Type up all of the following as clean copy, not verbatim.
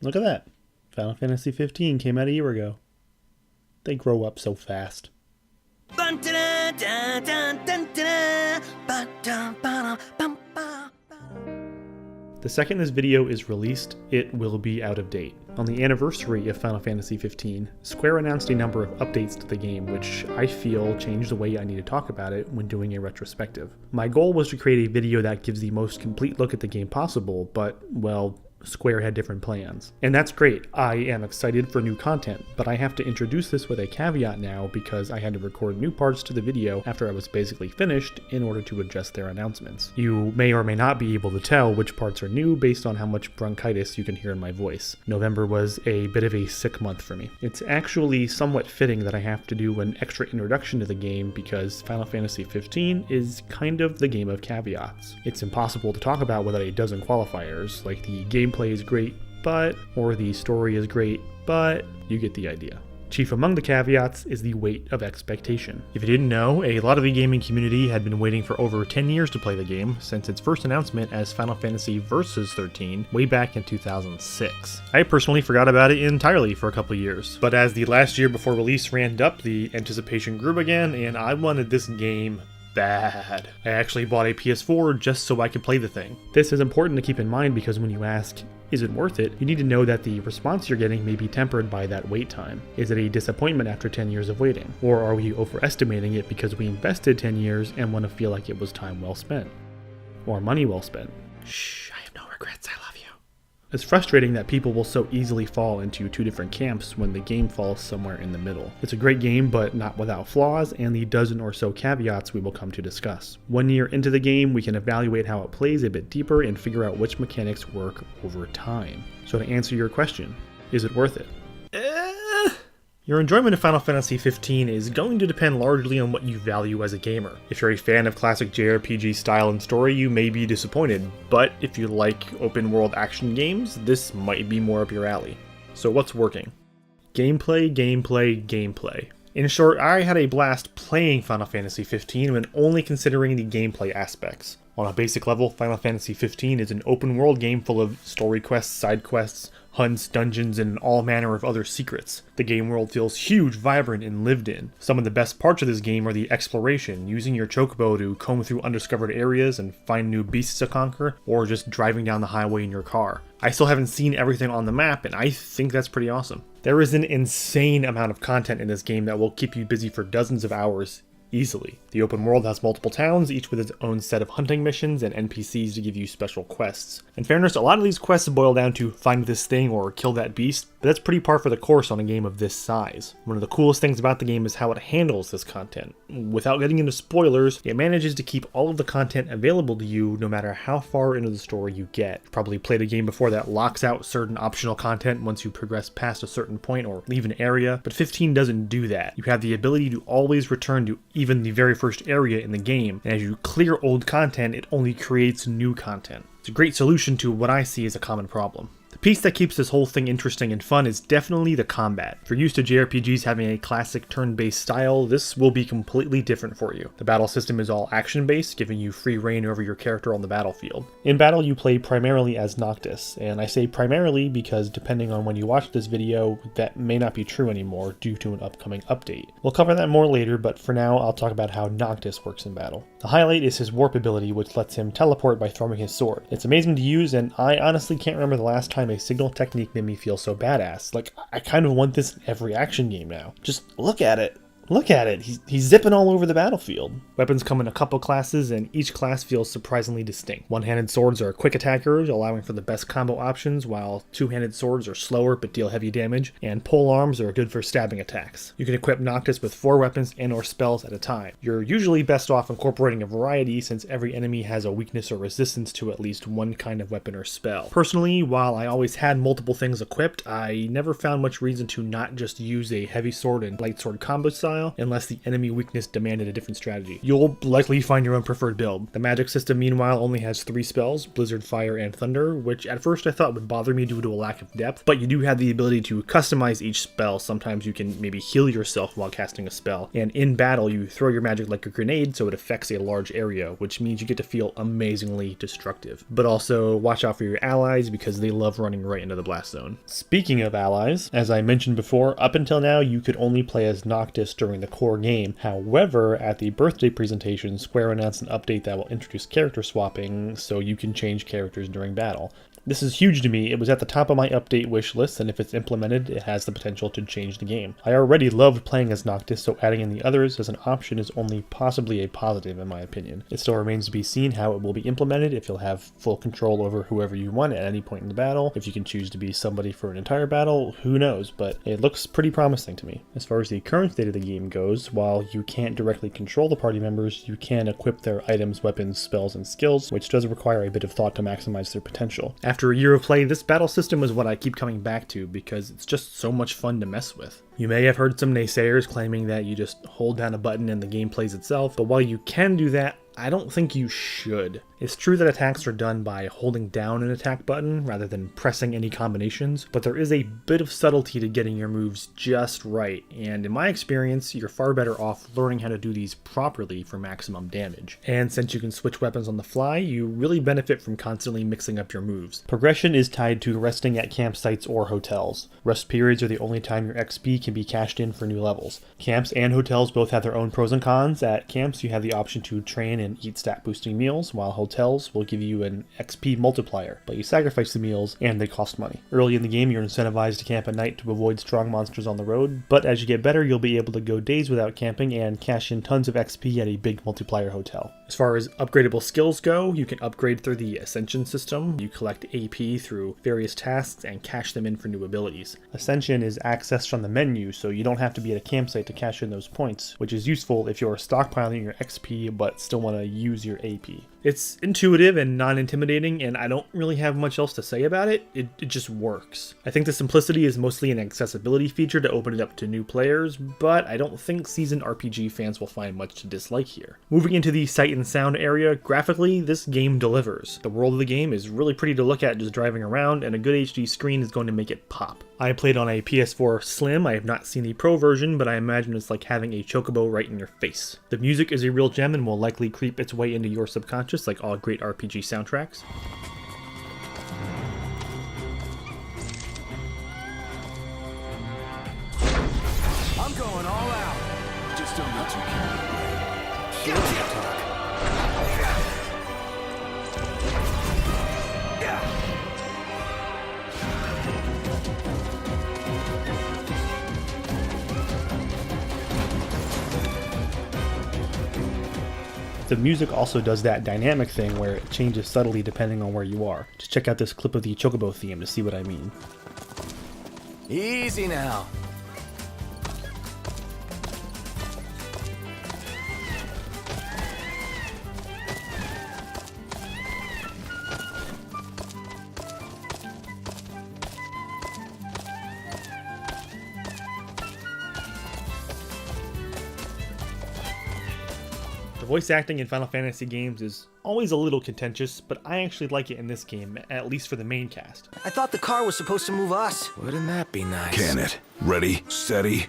Look at that. Final Fantasy 15 came out a year ago. They grow up so fast. The second this video is released, it will be out of date. On the anniversary of Final Fantasy 15, Square announced a number of updates to the game which I feel changed the way I need to talk about it when doing a retrospective. My goal was to create a video that gives the most complete look at the game possible, but, well, Square had different plans. And that's great. I am excited for new content, but I have to introduce this with a caveat now because I had to record new parts to the video after I was basically finished in order to adjust their announcements. You may or may not be able to tell which parts are new based on how much bronchitis you can hear in my voice. November was a bit of a sick month for me. It's actually somewhat fitting that I have to do an extra introduction to the game because Final Fantasy 15 is kind of the game of caveats. It's impossible to talk about without a dozen qualifiers, like the gameplay is great, but, or the story is great, but, you get the idea. Chief among the caveats is the weight of expectation. If you didn't know, a lot of the gaming community had been waiting for over 10 years to play the game since its first announcement as Final Fantasy Versus 13 way back in 2006. I personally forgot about it entirely for a couple years, but as the last year before release ramped up, the anticipation grew again, and I wanted this game bad. I actually bought a PS4 just so I could play the thing. This is important to keep in mind because when you ask, is it worth it? You need to know that the response you're getting may be tempered by that wait time. Is it a disappointment after 10 years of waiting? Or are we overestimating it because we invested 10 years and want to feel like it was time well spent? Or money well spent? Shh, I have no regrets, I love you. It's frustrating that people will so easily fall into two different camps when the game falls somewhere in the middle. It's a great game, but not without flaws and the dozen or so caveats we will come to discuss. 1 year into the game, we can evaluate how it plays a bit deeper and figure out which mechanics work over time. So to answer your question, is it worth it? Your enjoyment of Final Fantasy 15 is going to depend largely on what you value as a gamer. If you're a fan of classic JRPG style and story, you may be disappointed, but if you like open world action games, this might be more up your alley. So what's working? Gameplay, gameplay, gameplay. In short, I had a blast playing Final Fantasy 15 when only considering the gameplay aspects. On a basic level, Final Fantasy 15 is an open world game full of story quests, side quests, hunts, dungeons, and all manner of other secrets. The game world feels huge, vibrant, and lived in. Some of the best parts of this game are the exploration, using your chocobo to comb through undiscovered areas and find new beasts to conquer, or just driving down the highway in your car. I still haven't seen everything on the map, and I think that's pretty awesome. There is an insane amount of content in this game that will keep you busy for dozens of hours easily. The open world has multiple towns, each with its own set of hunting missions and NPCs to give you special quests. In fairness, a lot of these quests boil down to find this thing or kill that beast, but that's pretty par for the course on a game of this size. One of the coolest things about the game is how it handles this content. Without getting into spoilers, it manages to keep all of the content available to you no matter how far into the story you get. You've probably played a game before that locks out certain optional content once you progress past a certain point or leave an area, but 15 doesn't do that. You have the ability to always return to even the very first area in the game, and as you clear old content, it only creates new content. It's a great solution to what I see as a common problem. The piece that keeps this whole thing interesting and fun is definitely the combat. If you're used to JRPGs having a classic turn-based style, this will be completely different for you. The battle system is all action-based, giving you free reign over your character on the battlefield. In battle, you play primarily as Noctis, and I say primarily because depending on when you watch this video, that may not be true anymore due to an upcoming update. We'll cover that more later, but for now, I'll talk about how Noctis works in battle. The highlight is his warp ability, which lets him teleport by throwing his sword. It's amazing to use, and I honestly can't remember the last time a signal technique made me feel so badass. Like, I kind of want this in every action game now. Just look at it. Look at it, he's zipping all over the battlefield. Weapons come in a couple classes, and each class feels surprisingly distinct. One-handed swords are quick attackers, allowing for the best combo options, while two-handed swords are slower but deal heavy damage, and pole arms are good for stabbing attacks. You can equip Noctis with 4 weapons and or spells at a time. You're usually best off incorporating a variety since every enemy has a weakness or resistance to at least one kind of weapon or spell. Personally, while I always had multiple things equipped, I never found much reason to not just use a heavy sword and light sword combo size style, unless the enemy weakness demanded a different strategy. You'll likely find your own preferred build. The magic system, meanwhile, only has 3 spells, Blizzard, Fire, and Thunder, which at first I thought would bother me due to a lack of depth, but you do have the ability to customize each spell. Sometimes you can maybe heal yourself while casting a spell, and in battle you throw your magic like a grenade so it affects a large area, which means you get to feel amazingly destructive. But also watch out for your allies because they love running right into the blast zone. Speaking of allies, as I mentioned before, up until now you could only play as Noctis during the core game. However, at the birthday presentation, Square announced an update that will introduce character swapping so you can change characters during battle. This is huge to me. It was at the top of my update wish list, and if it's implemented, it has the potential to change the game. I already loved playing as Noctis, so adding in the others as an option is only possibly a positive in my opinion. It still remains to be seen how it will be implemented, if you'll have full control over whoever you want at any point in the battle, if you can choose to be somebody for an entire battle, who knows, but it looks pretty promising to me. As far as the current state of the game goes, while you can't directly control the party members, you can equip their items, weapons, spells, and skills, which does require a bit of thought to maximize their potential. After a year of play, this battle system is what I keep coming back to because it's just so much fun to mess with. You may have heard some naysayers claiming that you just hold down a button and the game plays itself, but while you can do that, I don't think you should. It's true that attacks are done by holding down an attack button rather than pressing any combinations, but there is a bit of subtlety to getting your moves just right, and in my experience, you're far better off learning how to do these properly for maximum damage. And since you can switch weapons on the fly, you really benefit from constantly mixing up your moves. Progression is tied to resting at campsites or hotels. Rest periods are the only time your XP can be cashed in for new levels. Camps and hotels both have their own pros and cons. At camps, you have the option to train and eat stat boosting meals, while hotels will give you an XP multiplier, but you sacrifice the meals and they cost money. Early in the game, you're incentivized to camp at night to avoid strong monsters on the road, but as you get better, you'll be able to go days without camping and cash in tons of XP at a big multiplier hotel. As far as upgradable skills go, you can upgrade through the Ascension system. You collect AP through various tasks and cash them in for new abilities. Ascension is accessed from the menu, so you don't have to be at a campsite to cash in those points, which is useful if you're stockpiling your XP but still want to use your AP. It's intuitive and non-intimidating, and I don't really have much else to say about it. It just works. I think the simplicity is mostly an accessibility feature to open it up to new players, but I don't think seasoned RPG fans will find much to dislike here. Moving into the sight and sound area, graphically, this game delivers. The world of the game is really pretty to look at just driving around, and a good HD screen is going to make it pop. I played on a PS4 Slim. I have not seen the Pro version, but I imagine it's like having a chocobo right in your face. The music is a real gem and will likely creep its way into your subconscious like all great RPG soundtracks. I'm going all out. Just don't get too carried away. Gotcha. The music also does that dynamic thing where it changes subtly depending on where you are. Just check out this clip of the Chocobo theme to see what I mean. Easy now. The voice acting in Final Fantasy games is always a little contentious, but I actually like it in this game, at least for the main cast. I thought the car was supposed to move us. Wouldn't that be nice? Can it? Ready, steady.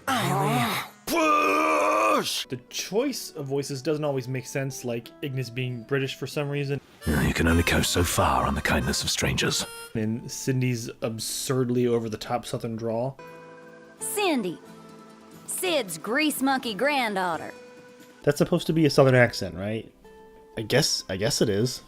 Push! The choice of voices doesn't always make sense, like Ignis being British for some reason, You can only go so far on the kindness of strangers. and Cindy's absurdly over-the-top southern drawl. Cindy, Sid's grease monkey granddaughter. That's supposed to be a southern accent, right? I guess it is.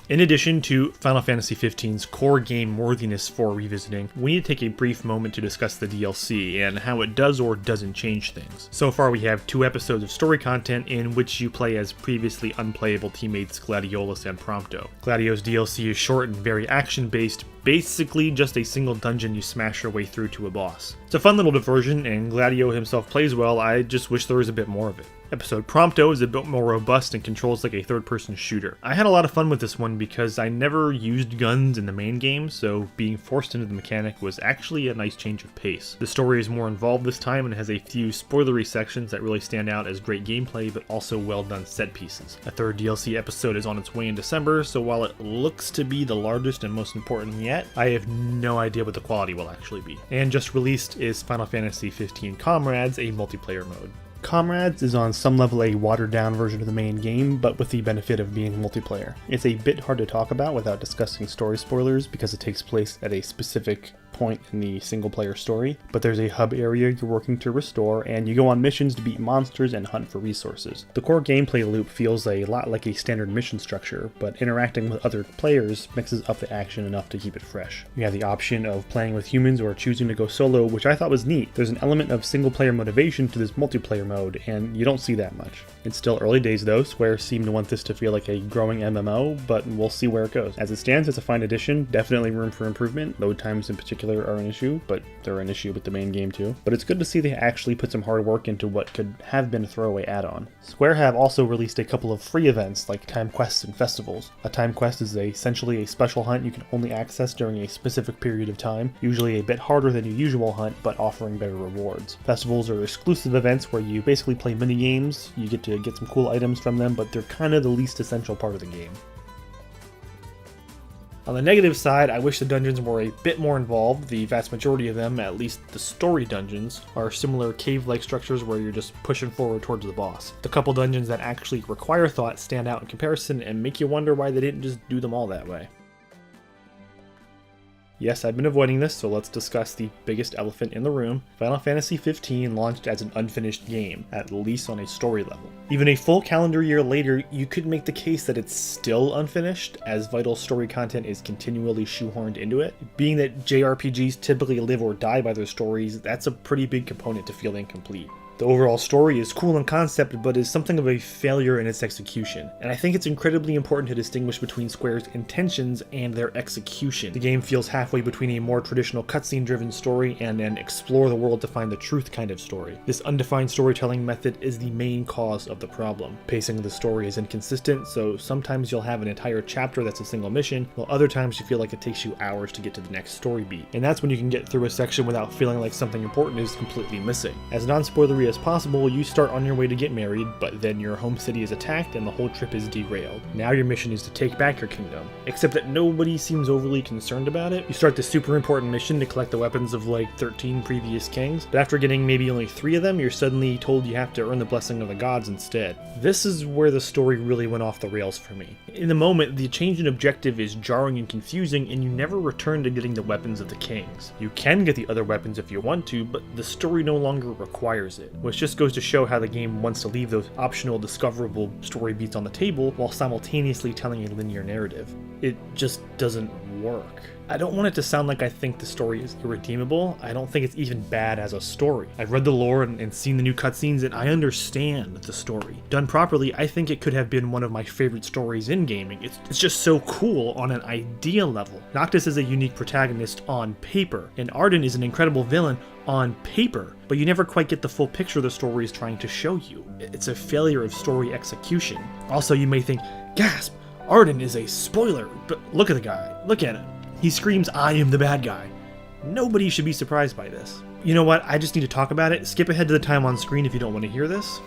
In addition to Final Fantasy XV's core game worthiness for revisiting, we need to take a brief moment to discuss the DLC and how it does or doesn't change things. So far we have 2 episodes of story content in which you play as previously unplayable teammates Gladiolus and Prompto. Gladio's DLC is short and very action-based, basically just a single dungeon you smash your way through to a boss. It's a fun little diversion, and Gladio himself plays well. I just wish there was a bit more of it. Episode Prompto is a bit more robust and controls like a third-person shooter. I had a lot of fun with this one because I never used guns in the main game, so being forced into the mechanic was actually a nice change of pace. The story is more involved this time and has a few spoilery sections that really stand out as great gameplay, but also well-done set pieces. A third DLC episode is on its way in December, so while it looks to be the largest and most important yet, I have no idea what the quality will actually be. And just released is Final Fantasy XV Comrades, a multiplayer mode. Comrades is on some level a watered-down version of the main game, but with the benefit of being multiplayer. It's a bit hard to talk about without discussing story spoilers because it takes place at a specific point in the single-player story, but there's a hub area you're working to restore, and you go on missions to beat monsters and hunt for resources. The core gameplay loop feels a lot like a standard mission structure, but interacting with other players mixes up the action enough to keep it fresh. You have the option of playing with humans or choosing to go solo, which I thought was neat. There's an element of single-player motivation to this multiplayer mode, and you don't see that much. It's still early days though. Square seemed to want this to feel like a growing MMO, but we'll see where it goes. As it stands, it's a fine addition, definitely room for improvement. Load times in particular are an issue, but they're an issue with the main game too. But it's good to see they actually put some hard work into what could have been a throwaway add-on. Square have also released a couple of free events like time quests and festivals. A time quest is essentially a special hunt you can only access during a specific period of time, usually a bit harder than your usual hunt, but offering better rewards. Festivals are exclusive events where you basically play mini games. You get to get some cool items from them, but they're kind of the least essential part of the game. On the negative side, I wish the dungeons were a bit more involved. The vast majority of them, at least the story dungeons, are similar cave-like structures where you're just pushing forward towards the boss. The couple dungeons that actually require thought stand out in comparison and make you wonder why they didn't just do them all that way. Yes, I've been avoiding this, so let's discuss the biggest elephant in the room. Final Fantasy XV launched as an unfinished game, at least on a story level. Even a full calendar year later, you could make the case that it's still unfinished, as vital story content is continually shoehorned into it. Being that JRPGs typically live or die by their stories, that's a pretty big component to feel incomplete. The overall story is cool in concept, but is something of a failure in its execution, and I think it's incredibly important to distinguish between Square's intentions and their execution. The game feels halfway between a more traditional cutscene-driven story and an explore the world to find the truth kind of story. This undefined storytelling method is the main cause of the problem. Pacing of the story is inconsistent, so sometimes you'll have an entire chapter that's a single mission, while other times you feel like it takes you hours to get to the next story beat. And that's when you can get through a section without feeling like something important is completely missing. As non-spoilery as possible, you start on your way to get married, but then your home city is attacked and the whole trip is derailed. Now your mission is to take back your kingdom, except that nobody seems overly concerned about it. You start the super important mission to collect the weapons of like 13 previous kings, but after getting maybe only 3 of them, you're suddenly told you have to earn the blessing of the gods instead. This is where the story really went off the rails for me. In the moment, the change in objective is jarring and confusing, and you never return to getting the weapons of the kings. You can get the other weapons if you want to, but the story no longer requires it, which just goes to show how the game wants to leave those optional discoverable story beats on the table while simultaneously telling a linear narrative. It just doesn't work. I don't want it to sound like I think the story is irredeemable. I don't think it's even bad as a story. I've read the lore and seen the new cutscenes, and I understand the story. Done properly, I think it could have been one of my favorite stories in gaming. It's just so cool on an idea level. Noctis is a unique protagonist on paper, and Arden is an incredible villain on paper, but you never quite get the full picture the story is trying to show you. It's a failure of story execution. Also, you may think, gasp, Arden is a spoiler, but look at the guy, look at him. He screams, I am the bad guy. Nobody should be surprised by this. You know what, I just need to talk about it. Skip ahead to the time on screen if you don't want to hear this.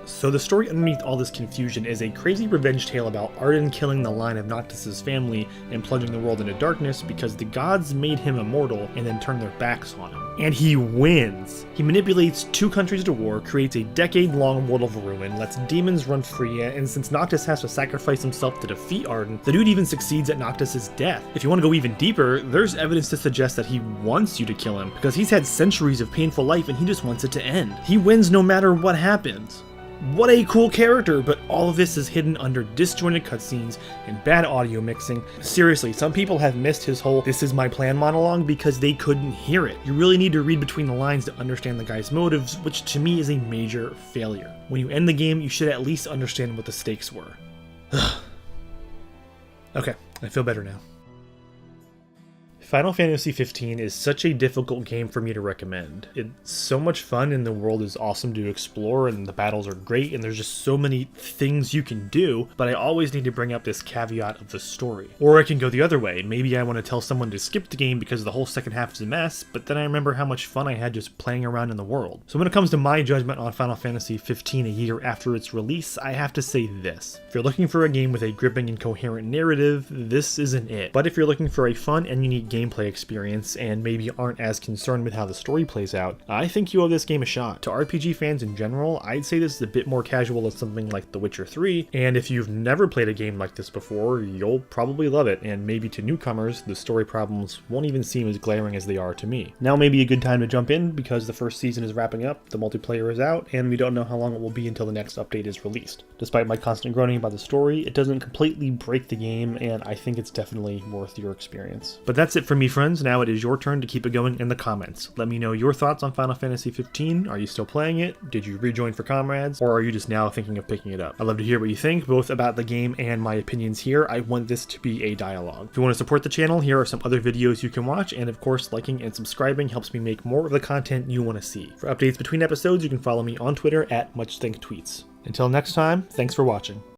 So the story underneath all this confusion is a crazy revenge tale about Arden killing the line of Noctis' family and plunging the world into darkness because the gods made him immortal and then turned their backs on him. And he wins! He manipulates 2 countries to war, creates a decade-long world of ruin, lets demons run free, and since Noctis has to sacrifice himself to defeat Arden, the dude even succeeds at Noctis' death. If you want to go even deeper, there's evidence to suggest that he wants you to kill him, because he's had centuries of painful life and he just wants it to end. He wins no matter what happens. What a cool character, but all of this is hidden under disjointed cutscenes and bad audio mixing. Seriously, some people have missed his whole "this is my plan" monologue because they couldn't hear it. You really need to read between the lines to understand the guy's motives, which to me is a major failure. When you end the game, you should at least understand what the stakes were. Okay, I feel better now. Final Fantasy 15 is such a difficult game for me to recommend. It's so much fun and the world is awesome to explore and the battles are great and there's just so many things you can do, but I always need to bring up this caveat of the story. Or I can go the other way. Maybe I want to tell someone to skip the game because the whole second half is a mess, but then I remember how much fun I had just playing around in the world. So when it comes to my judgment on Final Fantasy 15 a year after its release, I have to say this. If you're looking for a game with a gripping and coherent narrative, this isn't it. But if you're looking for a fun and unique gameplay experience and maybe aren't as concerned with how the story plays out, I think you owe this game a shot. To RPG fans in general, I'd say this is a bit more casual than something like The Witcher 3, and if you've never played a game like this before, you'll probably love it, and maybe to newcomers, the story problems won't even seem as glaring as they are to me. Now may be a good time to jump in because the first season is wrapping up, the multiplayer is out, and we don't know how long it will be until the next update is released. Despite my constant groaning about the story, it doesn't completely break the game, and I think it's definitely worth your experience. But that's it for me, friends. Now it is your turn to keep it going in the comments. Let me know your thoughts on Final Fantasy 15. Are you still playing it? Did you rejoin for comrades? Or are you just now thinking of picking it up? I'd love to hear what you think, both about the game and my opinions here. I want this to be a dialogue. If you want to support the channel, here are some other videos you can watch, and of course, liking and subscribing helps me make more of the content you want to see. For updates between episodes, you can follow me on Twitter at MuchThinkTweets. Until next time, thanks for watching.